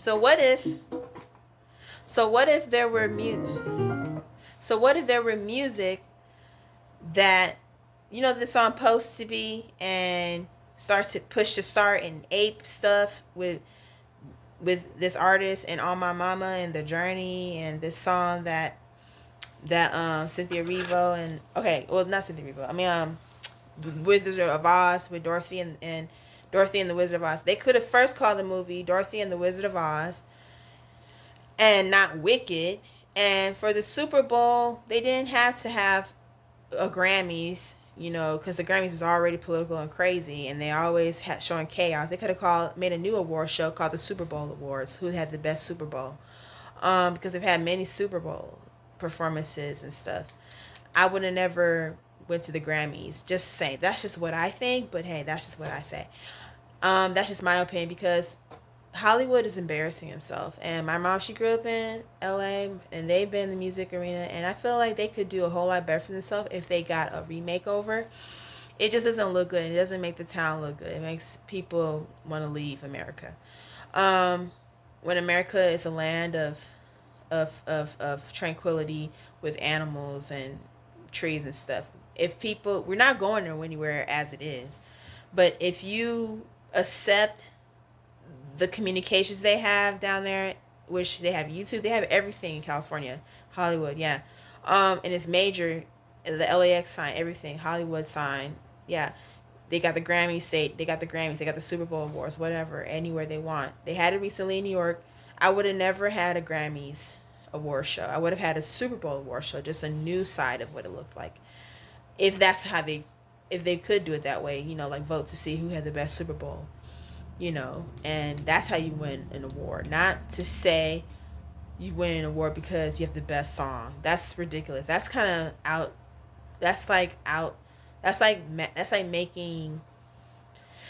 So what if so what if there were so what if there were music that the song supposed to be and start to push to start and ape stuff with this artist and On My Mama and The Journey and this song that Cynthia Erivo and okay, well not Cynthia Erivo. I mean Wizard of Oz with Dorothy and Dorothy and the Wizard of Oz. They could have first called the movie Dorothy and the Wizard of Oz and not Wicked. And for the Super Bowl, they didn't have to have a Grammys, because the Grammys is already political and crazy, and they always had showing chaos. They could have made a new award show called the Super Bowl Awards. Who had the best Super Bowl? Because they've had many Super Bowl performances and stuff. I would have never went to the Grammys. Just say that's just what I think. But hey, that's just what I say. That's just my opinion because Hollywood is embarrassing himself. And my mom, she grew up in LA and they've been in the music arena. And I feel like they could do a whole lot better for themselves if they got a remake over. It just doesn't look good. It doesn't make the town look good. It makes people want to leave America. Um, when America is a land of tranquility with animals and trees and stuff. If people, we're not going anywhere as it is. But if you accept the communications they have down there, which they have YouTube, they have everything in California, Hollywood, yeah. And it's major, the LAX sign, everything, Hollywood sign, yeah. They got the Grammys, they got the Grammys, they got the Super Bowl awards, whatever, anywhere they want. They had it recently in New York. I would have never had a Grammys award show. I would have had a Super Bowl award show, just a new side of what it looked like. If that's how if they could do it that way, like vote to see who had the best Super Bowl, and that's how you win an award. Not to say you win an award because you have the best song. That's ridiculous. That's kind of out. That's like out. That's like making.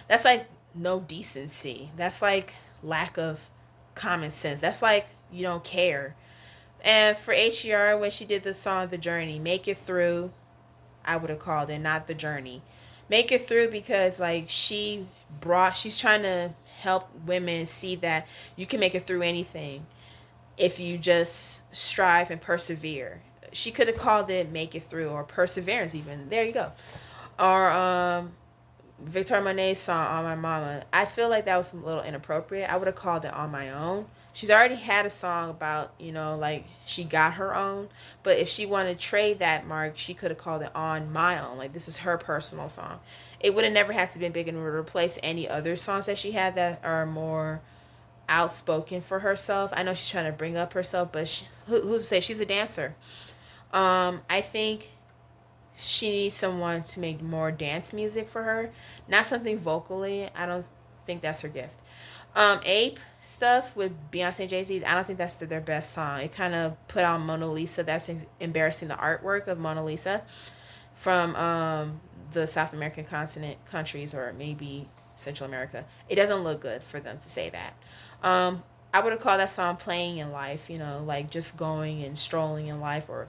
That's like no decency. That's like lack of common sense. That's like you don't care. And for HER, when she did the song "The Journey," "Make It Through," I would have called it, not "The Journey." Make It Through because like she's trying to help women see that you can make it through anything if you just strive and persevere. She could have called it "Make It Through" or "Perseverance" even. There you go. Or Victoria Monet's song "On My Mama." I feel like that was a little inappropriate. I would have called it "On My Own." She's already had a song about, like she got her own. But if she wanted to trade that mark, she could have called it "On My Own." Like this is her personal song. It would have never had to be big and replace any other songs that she had that are more outspoken for herself. I know she's trying to bring up herself, but who's to say she's a dancer? I think she needs someone to make more dance music for her, not something vocally. I don't think that's her gift. Ape stuff with Beyonce and Jay-Z, I don't think that's their best song. It kind of put on Mona Lisa. That's embarrassing the artwork of Mona Lisa from the South American continent countries or maybe Central America. It doesn't look good for them to say that. I would have called that song "Playing in Life," like just going and strolling in life, or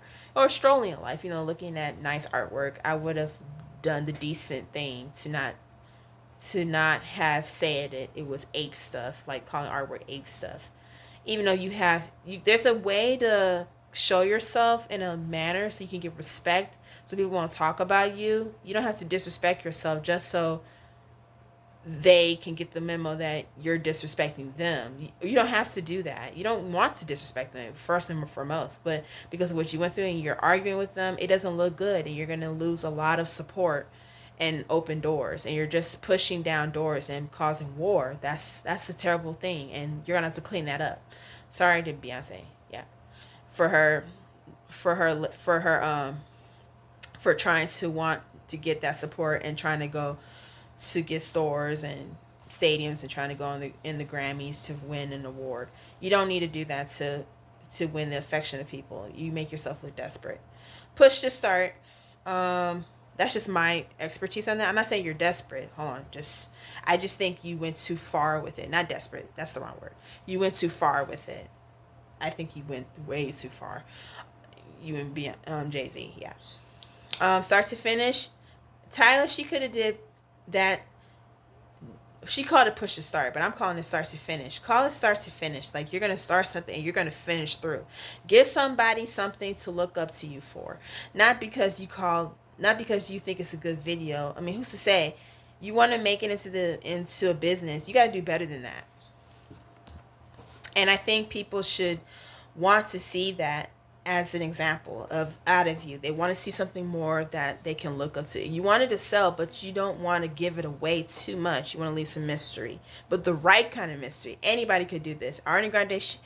strolling in life, looking at nice artwork. I would have done the decent thing to not have said it was ape stuff, like calling artwork ape stuff. Even though there's a way to show yourself in a manner so you can get respect, so people won't talk about you. You don't have to disrespect yourself just so they can get the memo that you're disrespecting them. You don't have to do that. You don't want to disrespect them first and foremost, but because of what you went through and you're arguing with them, it doesn't look good and you're going to lose a lot of support and open doors, and you're just pushing down doors and causing war. That's a terrible thing, and you're going to have to clean that up. Sorry to Beyonce. Yeah. For her for trying to want to get that support and trying to go to get stores and stadiums and trying to go in the Grammys to win an award. You don't need to do that to win the affection of people. You make yourself look desperate. Push to start. That's just my expertise on that. I'm not saying you're desperate. Hold on. I just think you went too far with it. Not desperate. That's the wrong word. You went too far with it. I think you went way too far. You and Jay-Z, yeah. Start to finish, Tyler, she could have did that she called it push to start, but I'm calling it start to finish. Call it start to finish. Like, you're gonna start something and you're gonna finish through. Give somebody something to look up to you for, not because not because you think it's a good video. I mean, who's to say? You want to make it into a business, you got to do better than that. And I think people should want to see that as an example of out of you. They want to see something more that they can look up to. You wanted to sell, but you don't want to give it away too much. You want to leave some mystery, but the right kind of mystery. Anybody could do this. Ariana Grande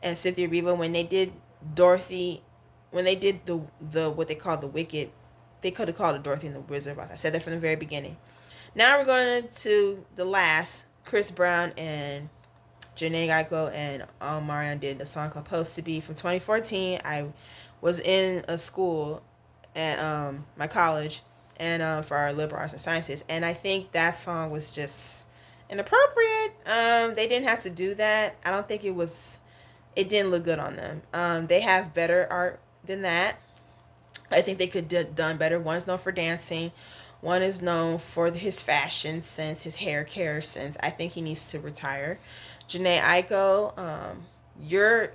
and Cynthia Erivo, when they did Dorothy, when they did the what they called the Wicked, they could have called it Dorothy and the Wizard of Oz. I said that from the very beginning. Now we're going to the last. Chris Brown and Janae Geico and Marion did a song called "Supposed to Be" from 2014. I was in a school at my college and for our liberal arts and sciences, and I think that song was just inappropriate. They didn't have to do that. I don't think it was. It didn't look good on them. They have better art than that. I think they could have done better. One's known for dancing. One is known for his fashion sense, his hair care sense. I think he needs to retire. Janae Aiko, you've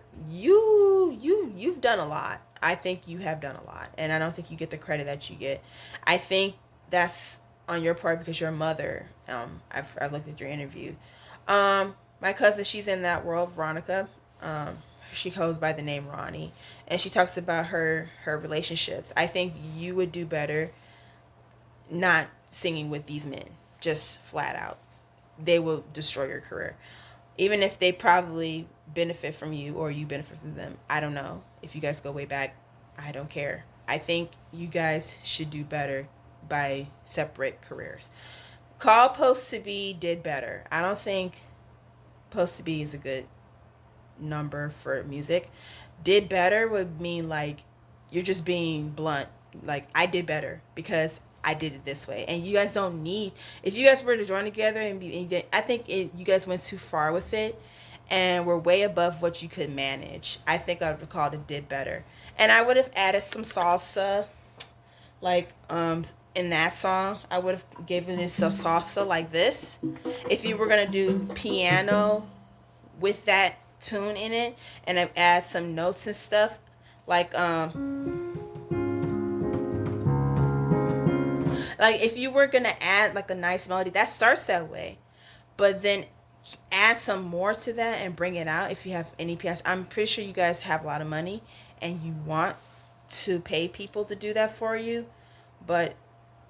done a lot. I think you have done a lot, and I don't think you get the credit that you get. I think that's on your part because you're a mother. I've looked at your interview. My cousin, she's in that world, Veronica. She goes by the name Ronnie, and she talks about her relationships. I think you would do better not singing with these men, just flat out. They will destroy your career, even if they probably benefit from you or you benefit from them. I don't know. If you guys go way back, I don't care. I think you guys should do better by separate careers. Call Post to Be did better. I don't think Post to Be is a good number for music. Did better would mean like you're just being blunt. Like, I did better because I did it this way, and you guys don't need. If you guys were to join together I think you guys went too far with it, and we're way above what you could manage. I think I would have called it did better, and I would have added some salsa, like in that song. I would have given it some salsa like this. If you were gonna do piano with that tune in it, and I've add some notes and stuff, like if you were gonna add like a nice melody that starts that way, but then add some more to that and bring it out. If you have any pianos, I'm pretty sure you guys have a lot of money and you want to pay people to do that for you. But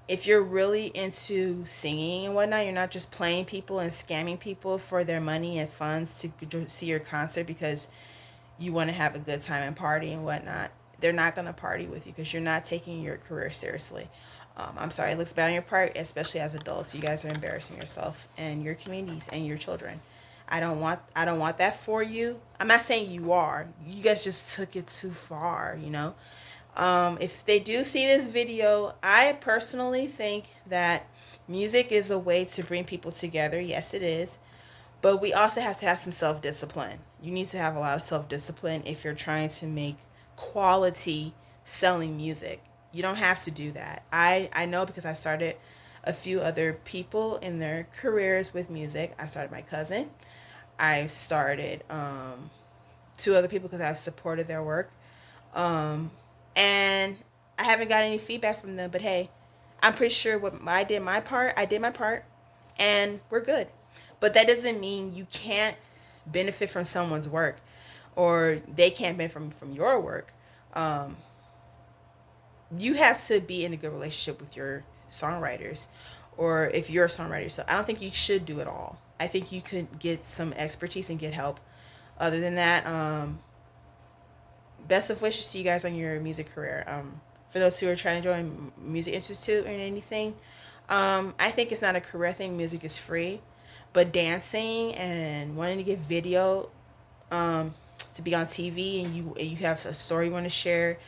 if you're really into singing and whatnot, you're not just playing people and scamming people for their money and funds to see your concert because you want to have a good time and party and whatnot. They're not going to party with you because you're not taking your career seriously. I'm sorry, it looks bad on your part, especially as adults. You guys are embarrassing yourself and your communities and your children. I don't want that for you. I'm not saying you are. You guys just took it too far, you know. If they do see this video, I personally think that music is a way to bring people together. Yes, it is. But we also have to have some self-discipline. You need to have a lot of self-discipline if you're trying to make quality selling music. You don't have to do that. I know because I started a few other people in their careers with music. I started my cousin. I started two other people because I've supported their work. And I haven't got any feedback from them. But hey, I'm pretty sure I did my part, and we're good. But that doesn't mean you can't benefit from someone's work or they can't benefit from your work. You have to be in a good relationship with your songwriters, or if you're a songwriter. So I don't think you should do it all. I think you could get some expertise and get help. Other than that, best of wishes to you guys on your music career. For those who are trying to join Music Institute or anything, I think it's not a career thing. Music is free, but dancing and wanting to get video, to be on TV, and you have a story you want to share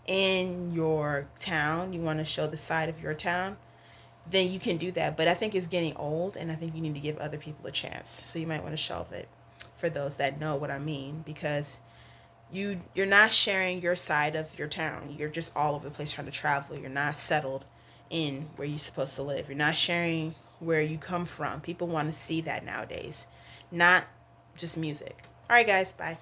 in your town, you want to show the side of your town, then you can do that. But I think it's getting old, and I think you need to give other people a chance. So you might want to shelve it, for those that know what I mean, because you're not sharing your side of your town. You're just all over the place trying to travel. You're not settled in where you're supposed to live. You're not sharing where you come from. People want to see that nowadays, not just music. All right, guys, bye.